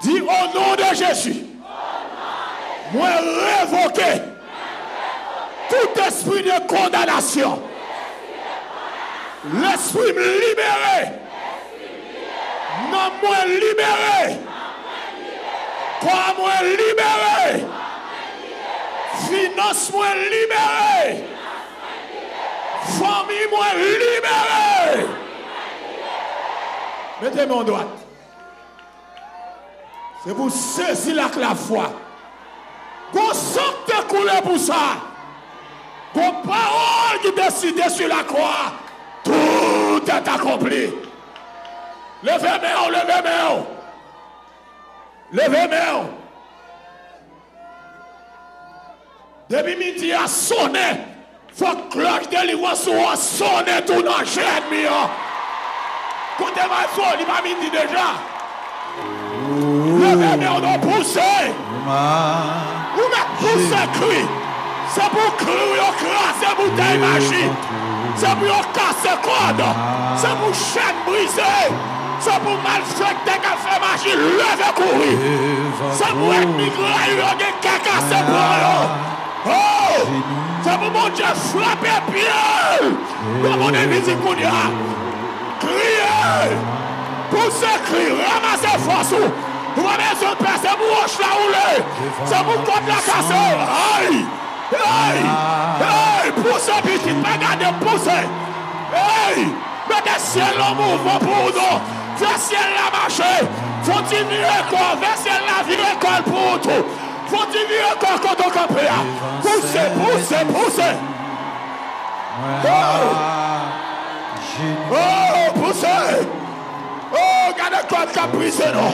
Dis au nom de Jésus. Moi révoquer tout esprit de condamnation. L'esprit me libérer. Non, moi libéré. Quoi, moi libéré. Finance, moi libéré. Famille, moi libéré. Mettez-moi en droite. C'est pour saisir la foi. Qu'on sorte couler pour ça. Qu'on parole qui décide sur la croix. Tout est accompli. Levez-moi, levez-moi. Levez-moi. Depuis midi a sonné. Faut que cloche de délivrance soit sonné tout dans le chaîne. Côté ma soeur, il m'a midi déjà. Levez-moi, on a poussé. Ou m'a poussé cri. C'est pour crier, craser bouteille magique. C'est pour casser code. C'est pour chaîne brisée. C'est pour malfecter qu'à faire magie. Levez courir. C'est pour être migré, qu'à casser pour eux. Oh! C'est pour mon Dieu frapper pied. Comme on est visé Kounia. Criez. Poussez, criez. Ramassez force. Ramassez son père. C'est pour roche la rouler. C'est pour contre la casser. Aïe! Hey! Hey! Poussez, petit. Pas garder, poussez. Hey! Mettez ciel en mouvement pour nous. Fais ciel la marcher. Faut-il virer corps? Fais ciel la virer corps pour tout. Faut-il virer corps quand on campe là? Poussez, poussez, poussez. Oh, poussez. Oh, regardez quoi le caprice, non?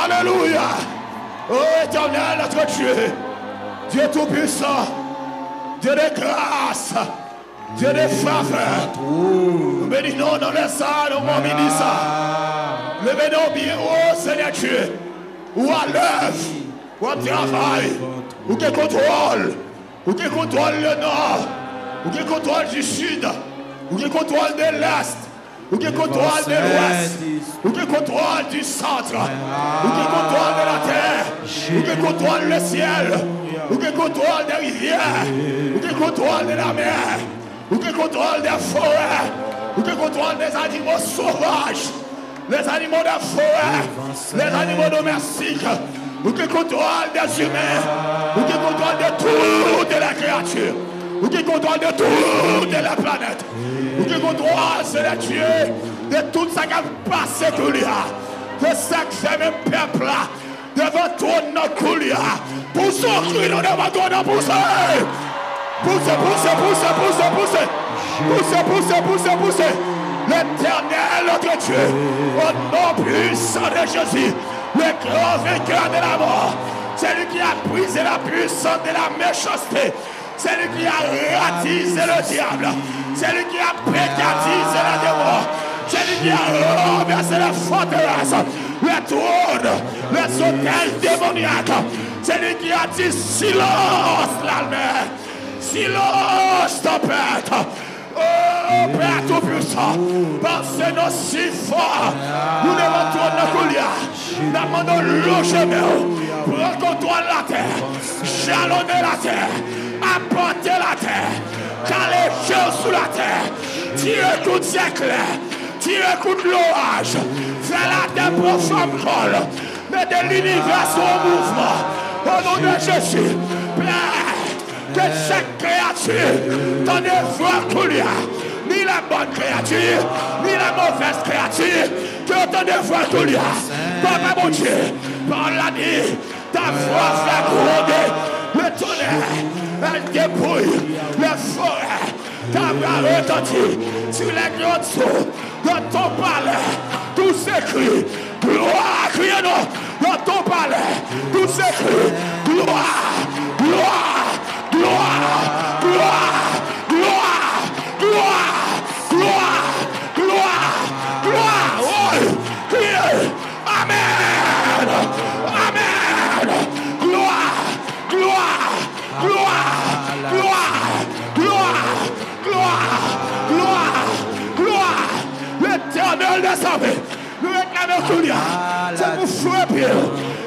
Alléluia. Oh, éternel, notre Dieu. Dieu tout-puissant. Dieu de grâce. Dieu de faveur. Nous bénissons dans les salles, nous bénissons. Levez-nous bien, oh Seigneur Dieu. Ou à l'œuvre, ou au travail, ou qui contrôle. Ou qui contrôle le nord. Ou qui contrôle du sud. Ou qui contrôle de l'est. Ou qui contrôle de l'ouest. Ou qui contrôle du centre. Ou qui contrôle de la terre. Ou qui contrôle le ciel. Ou qui contrôle des rivières. Ou qui contrôle de la mer. Ou qui contrôle des forêts. Ou qui contrôle des animaux sauvages. Les animaux de forêt. Les animaux domestiques. Ou qui contrôle des humains. Ou qui contrôle de toutes les créatures. Ou qui contrôle de toute la planète. Ou qui contrôle, c'est le Dieu de tout ça qui a passé Koulia. De ça que fait même peuple là. Devant toi, notre Koulia. Pour son cri, nous devons toi pousser. Poussez, poussez, poussez, poussez, poussez. Poussez, poussez, poussez, poussez. L'éternel, notre Dieu. Au nom puissant de Jésus. Le grand vainqueur de la mort. C'est lui qui a brisé la puissance de la méchanceté. C'est lui qui a ratisé le diable. C'est lui qui a pécatisé la démon. C'est lui qui a renversé la forteresse, le trône, les hôtels démoniaques. C'est lui qui a dit silence l'almer. Silence tempête. Oh Père Tout-Puissant, pensez-nous si fort. Nous devons tourner le coulier. Nous demandons le chemin. Prends contrôle la terre. Jalonner la terre. Apporter la terre. Caler Dieu sous la terre. Tirer coup de éclair. Tirer coup de l'orage. Faire la terre profonde colle. Mettez l'univers en mouvement. Au nom de Jésus. Père, que chaque créature t'en voix couler. Ni la bonne créature, ni la mauvaise créature, que t'en voix couler. Papa mon Dieu, par la nuit, ta voix fait gronder le tonnerre, elle débrouille le forêt. Ta voix retentit sur les grandes eaux dans ton palais. Tout s'écrit, gloire, criez-nous dans ton palais. Tout s'écrit, gloire, gloire. Gloire, gloire, gloire, gloire, gloire, gloire, gloire. Oh, criez. Amen. Amen. Gloire, gloire, gloire, gloire, gloire, gloire, gloire, gloire. L'éternel des armées, nous réclamons C'est pour frapper.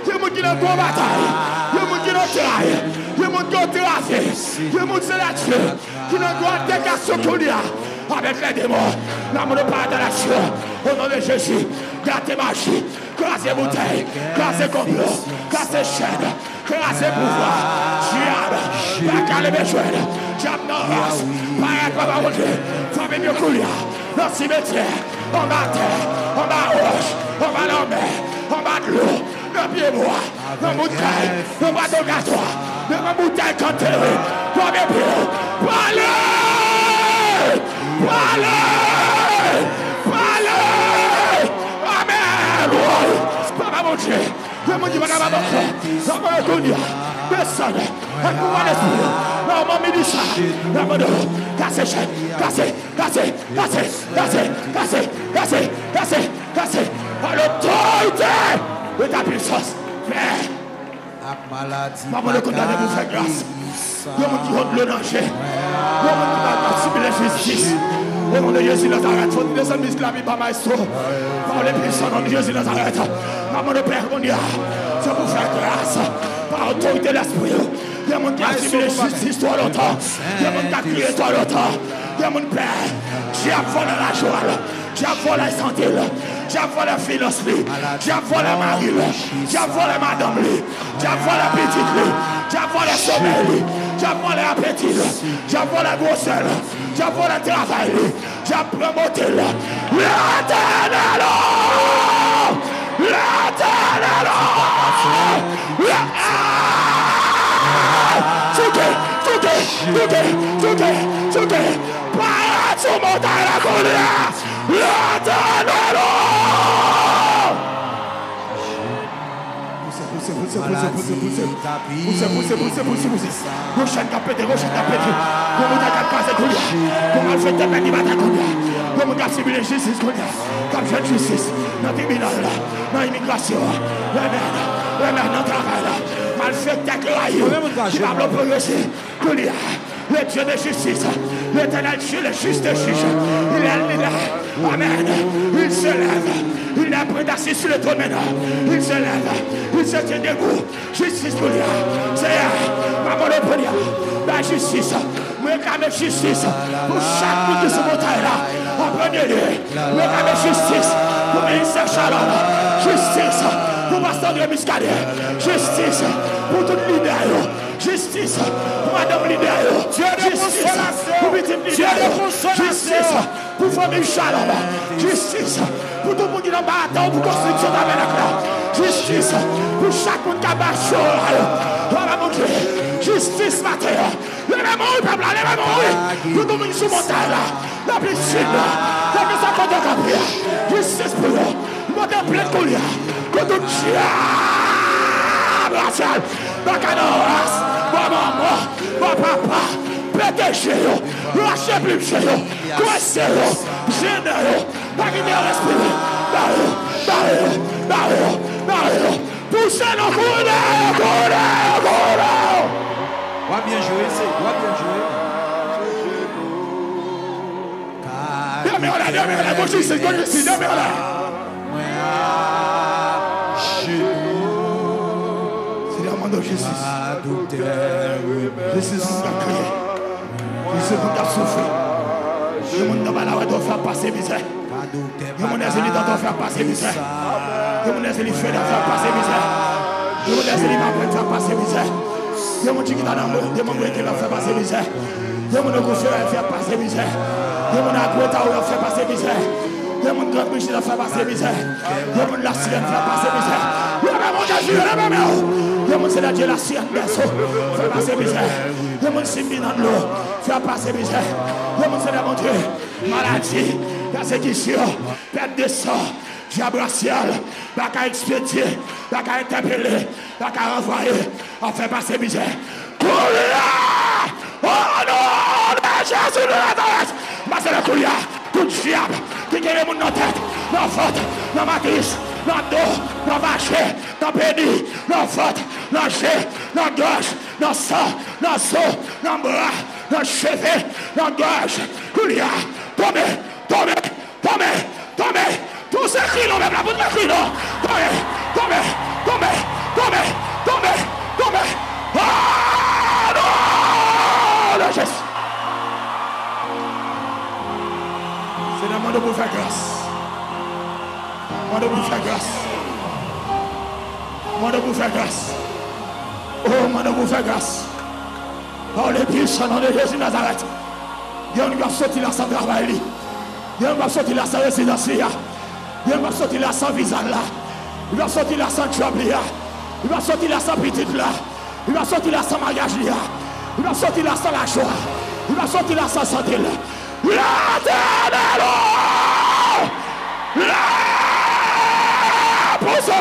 C'est pour qui dans gros bataille. C'est pour qui dans travail. C'est pour qui dans trafic. C'est pour qui qui dans gros dégagation avec les démons. L'amour de pas dans l'action. Au nom de Jésus. Gardez magie. Crasez bouteille. Crasez complot. Crasez chaîne. Crasez pouvoir. Diable. Pas qu'à les besoins. Diable non race. Pas être pas manger. Famille mieux couler. Dans le cimetière. On va terre. On va roche. On va la mer. On va de l'eau. Dans le pied bois. Dans le bouteille. Dans le bateau gâteau. Dans la bouteille cantérée. Dans le pied. Parlez! Parlez! Parlez! Amen! Papa mon Dieu, je me dis, madame, dans mon économie, descend, un pouvoir d'esprit, dans mon ministère, dans mon dos, cassez, cassez, cassez, cassez, cassez, cassez, cassez, cassez, cassez, à l'autorité de ta puissance. Mais, maman, le condamné vous fait grâce. Je me dis, on le danger. Je me dis, participer la justice. Au nom de Jésus Nazareth, faut que les amis esclaves par maestro. Par les puissants nom de Jésus Nazareth. Maman de Père, mon Dieu, c'est pour faire grâce. Par l'autorité de l'esprit. Il y a mon qui a suivi la justice toi longtemps. Il y a mon qui a crié toi longtemps. Il y a mon Père, qui a volé la joie. Qui a volé la santé. Qui a volé la philosophie. Qui a volé la mari. Qui a volé madame. Qui a volé la petite. Qui a volé le sommeil. Qui a volé l'appétit. Qui a volé la grosseur. Qui a volé le travail. Qui a promoté. L'éternel. L'éternel. Touquet. Parade sur montagne la colère. L'éternel. Poussez. Rochaine capété. Comment t'as qu'à passer colère. Comment fait tes peines, il va t'accomplir. Comment t'as subi les justices colère. Comme jeune justice. Dans le tribunal, dans l'immigration. La merde dans le travail. Mal fait déclarer. Qui va me progresser. Colère. Le Dieu de justice, l'éternel Dieu, le juste juge, il est là, amen, il se lève, il est prêt d'assis sur le trône maintenant, il se lève, il se tient debout, justice pour lui, c'est maman le premier, la justice, nous réclamons justice pour chaque monde de ce montagne là, en premier lieu, nous réclamons justice pour ministère Shalom, justice pour pasteur de Muscadet, justice pour tout leader, justice pour madame leader, justice pour petit leader, justice pour famille Shalom, justice pour tout le monde qui n'a pas attendu pour construction de la justice pour chaque monde qui a marché, mon Dieu, justice matin, les mêmes peuple, les mêmes pour tout le monde sur montagne là, la piscine là, la maison de Gabriel, justice pour eux, nous avons plein de colère, pour tout diable, Bacanoras, maman, papa, pétez-vous, lâchez plus chez vous, coincez-vous, gênez-vous, baguez respirer, barrez-vous, poussez nos couleurs. Va bien jouer, c'est, va bien jouer. Demeurez-la, gauche ici, demeurez-la. De justice. Justice nous a créé. Justice nous a souffert. Le monde n'a pas la doit faire passer misère. Le monde n'a pas doit faire passer misère. Le monde n'a pas fait faire passer misère. Le monde n'a pas faire passer misère. Le monde qui est dans l'amour, le monde qui va faire passer misère. Le monde qui va faire passer misère. Le monde qui va faire passer misère. Le monde qui va faire passer misère. Le monde la sienne faire passer misère. Le monde Jésus, le monde le monde c'est la Dieu la sienne berceau. Fais passer misère. Le monde c'est mis dans l'eau. Fais passer misère. Le monde c'est mon Dieu. Maladie, persécution, perte de sang, diable racial, la qu'à expédier, la qu'à interpeller, la qu'à renvoyer, on fait passer misère. Coulia! Oh non! Jésus de Nazareth! Passez le coulia! Tout diable qui gagne le monde dans la tête, dans la faute, dans la matrice, dans le dos, dans le marché, dans le pénis, dans la faute, dans le jet, dans la gorge, dans le sang, dans le seau, dans le bras, dans le cheveu, dans la gorge. Coulia! Tombez! Tous ces cris, non, même la bout de cri, non. Tombez. Ah non, le Jésus. C'est le moment de vous faire grâce. Moi de vous faire grâce. Moi de vous faire grâce. Oh, moi de vous faire grâce. Oh, les puissants dans le Jésus de Nazareth. Il va sortir là sans travail. Il va sortir là sans résidence. Il va sortir là sans visa là. Il va sortir là sans job là. Il va sortir là sans petite là. Il va sortir là sans mariage là. Il va sortir là sans la joie. Il va sortir là sans santé là. L'éternel! Poussez.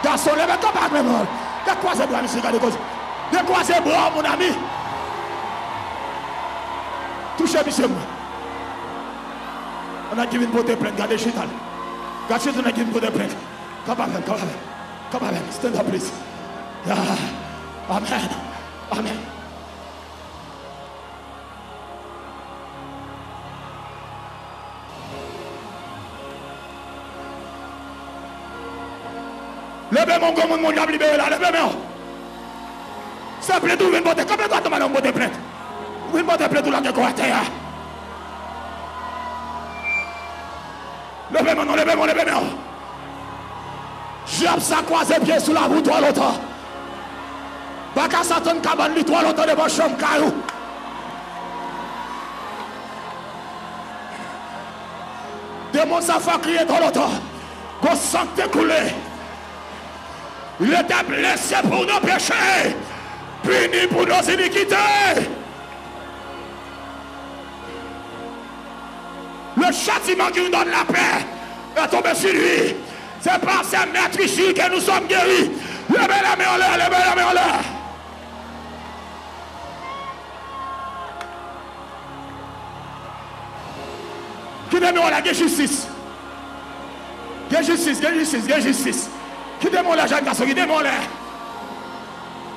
Garçon, lève ton pas même. De quoi c'est bras, monsieur, de quoi c'est bras, mon ami? Touchez, monsieur. On a dit une beauté pleine, gardez chital. Gardez chital, on a dit une beauté pleine. Come on, stand up, please. Amen. Levez mon gomme, mon diable libéré là, levez-moi. Ça plaît tout, une beauté. Comme le droit de ma beauté pleine. Une beauté pleine tout là que quoi terre. Levez-moi. J'aime ça croiser pied sous la route, toi l'autre. Baka Satan cabane, lui, toi l'autre de mon chambre, caillou. Démon, ça fait crier, toi l'autre. Qu'on sang t'écouler. Il était blessé pour nos péchés, puni pour nos iniquités. Le châtiment qui nous donne la paix est tombé sur lui. C'est par ces maîtres ici que nous sommes guéris. Levez la main en l'air, Quittez-moi la justice. Justice. Quittez-moi la jeune garçon, quittez-moi la.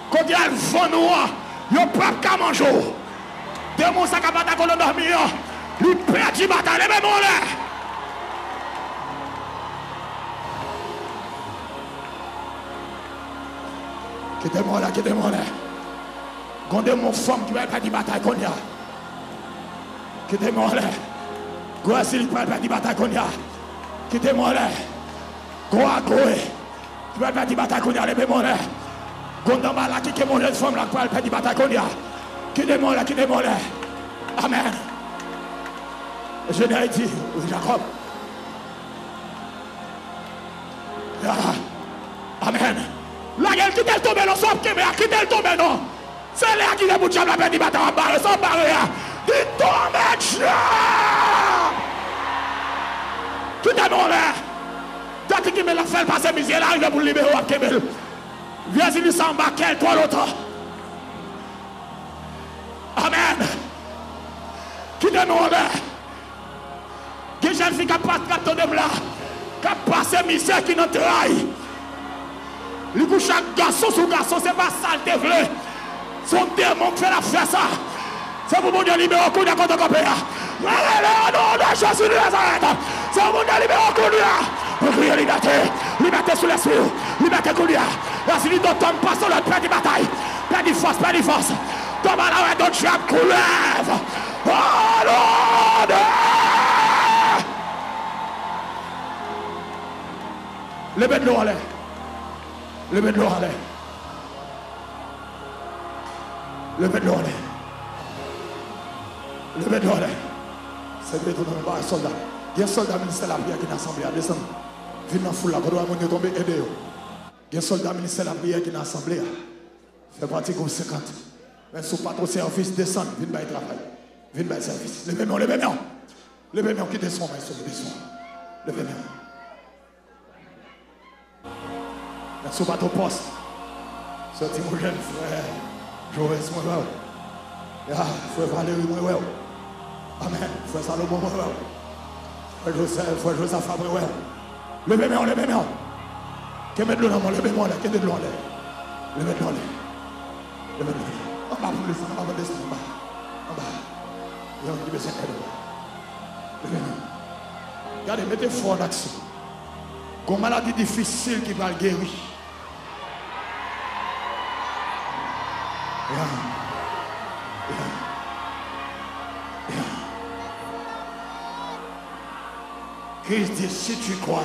Quand il y a le vent noir, il n'y a pas qu'à manger. Démon, ça capable de colonne dormir. Il perd du bataille, levez-moi la. Quittez-moi là. Gondez mon femme qui va pas de bataille qu'on y a. Quittez-moi là. Goasil qui va pas de bataille qu'on y a. Quittez-moi là. Goé. Qui va pas de bataille qu'on y a. Levez-moi là. Gondamba là qui est mon jeune femme là qui va pas de bataille qu'on y a. Quittez-moi là. Amen. Je n'ai dit, Jacob. Amen. La gueule qui t'est tombée, non, sans qui t'est tombée, non. C'est là qui est pour la peine de battre en barre, sans barrière. Qui tombe, qui t'est non là. Tant qu'il me l'a fait passer misère, là, il va vous libérer au Kébel. Viens-y, s'en battre, toi l'autre. Amen. Qui t'est non là. Qui jeune fille qui a pas de là. Qui a passé misère qui nous trahit. Le coup chaque garçon sous garçon, c'est pas ça le développé. Son démon qui fait la faire ça. C'est pour mon Dieu libérer au coup de contre compagnie. Non, Jésus de Nazareth. C'est pour mon Dieu libérer au coup de. Pour crier liberté sous l'esprit. Liberté coulia. La Seigneur tombe pas sur notre petite bataille. Pas de force. Tombe à la d'autres chape coulève. Oh Lord. Levez de l'eau à l'air. Levez de l'eau à l'air. C'est bien tout le monde, soldat. Il y a un soldat ministère de la prière qui est dans l'assemblée à descendre. Viens dans la foule là, quand on va tomber, aidez-vous. Il y a un soldat ministère de la prière qui est dans l'assemblée. Fait partie de 50. Mais si pas trop service, descend, viens dans le travail. Viens dans le service. Levez-moi, quittez son main, levez-moi. Mais si pas trop poste. Sorti mon jeune frère. Joël, moi, frère Valérie, moi, amen. Frère Salomon, moi, frère Joseph, frère Joseph Fabre, levez-moi, levez-moi. Qui met de l'eau dans mon, levez-moi là, qui met de l'eau en l'air. Levez-moi là. Levez-moi. En bas pour descendre, en bas, descendre, en bas. En bas. Et on dit, mais c'est elle. Levez-moi. Regardez, mettez fort en action. Une maladie difficile qui va le guérir. Christ dit, si tu crois,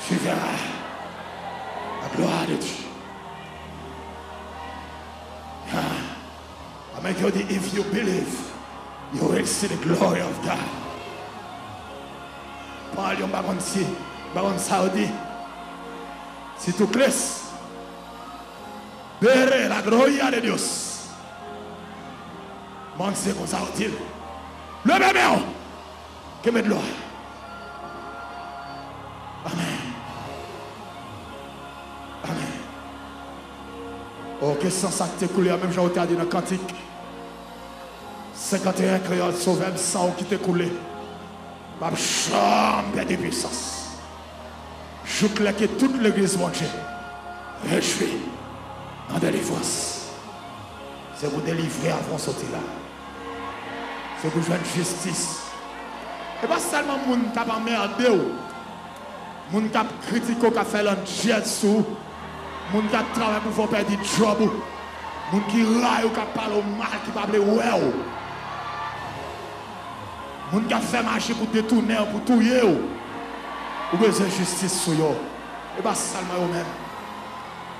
tu verras la gloire de Dieu. Amen. God dit, if you believe, you will see the glory of God. Parle baron Saudi. Si tu crees, veré la gloria de Dios. Man c'est comme ça utile. Le bébé, que met de l'eau. Amen. Amen. Oh, que sans ça que tu coulé, même j'ai dit dans le cantique. 51 créoles sauvé, sans qui t'est coulé. Ma chambre de puissance. Je claque que toute l'église, mon Dieu, réjouis en délivrance. C'est vous délivrer avant de sortir là. C'est vous jouer une justice. Et pas seulement les gens qui ont emmerdé, les gens qui ont critiqué, qui ont fait l'enjeu sous, les gens qui ont travaillé pour faire perdre du job, les gens qui raillent, qui parlent mal, qui parlent well. Les gens qui ont fait marcher pour détourner, pour tuer. Vous avez besoin de justice sur eux. Et pas seulement eux-mêmes.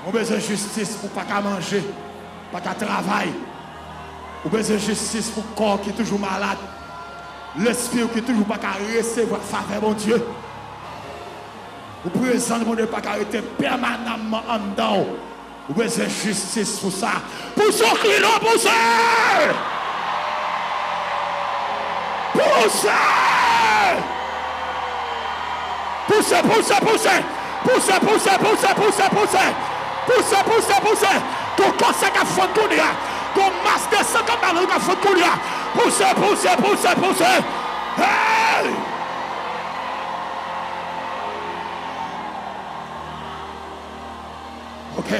Vous avez besoin de justice pour ne pas manger, pas travailler. Vous avez besoin de justice pour le corps qui est toujours malade. L'esprit qui est toujours pas recevoir faveur, mon Dieu. Vous présentez, mon Dieu, pas arrêter permanemment en dedans. Vous avez besoin de justice pour ça. Pour son client, pour ça. Pour ça. Poussez, poussez, poussez. Poussez, poussez, poussez, poussez, poussez. Poussez, poussez, poussez. Ton conseil a fait de courir. Ton masque de 50 ballons a fait de courir. Poussez, poussez, poussez, poussez. Hey! Ok.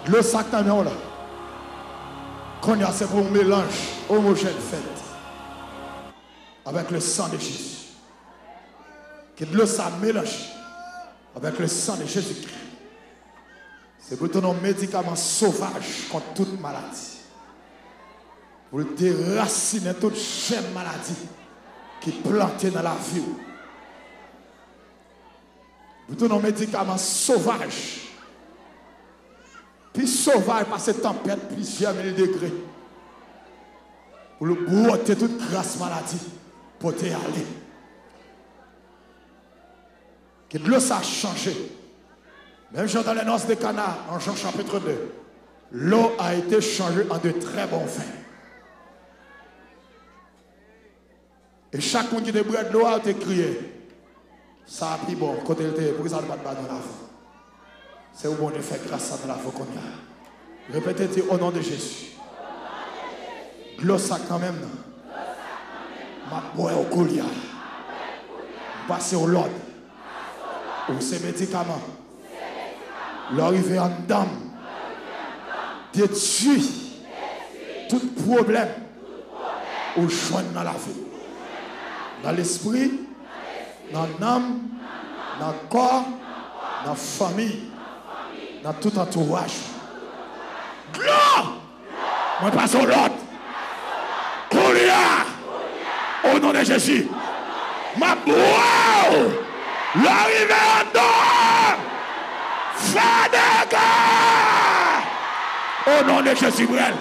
Le sac d'agneau là. Qu'on y a, c'est pour un mélange homogène fait avec le sang de Jésus. Que de l'eau ça mélange avec le sang de Jésus-Christ. C'est pour ton médicament sauvage contre toute maladie. Pour déraciner toute chaîne maladie qui est plantée dans la vie. Pour ton médicament sauvage. Puis sauvage par cette tempête, plusieurs mille degrés. Pour le boiter toute grasse maladie. Pour te aller. Que de l'eau ça a changé. Même dans les noces de Cana, en Jean chapitre 2, l'eau a été changée en de très bons vins. Et chaque monde qui débrouille de l'eau a été crié. Ça a pris bon, côté de pour ça ne pas de dans la vie. C'est où on fait grâce à la vie qu'on a. Répétez au nom de Jésus. De l'eau ça quand même. Ma boire au coulier. Passer au Lord. Ou ces médicaments. L'arrivée en dame. Détruit tout problème. Ou joindre dans la vie. Dans l'esprit, dans l'âme, dans le corps, dans la famille, dans tout entourage. Gloire! Moi, passe au Lord. Coulia! Au nom de Jésus. Ma boire! L'arrivée en dehors! Fadega! Au nom de Jésus, Brel.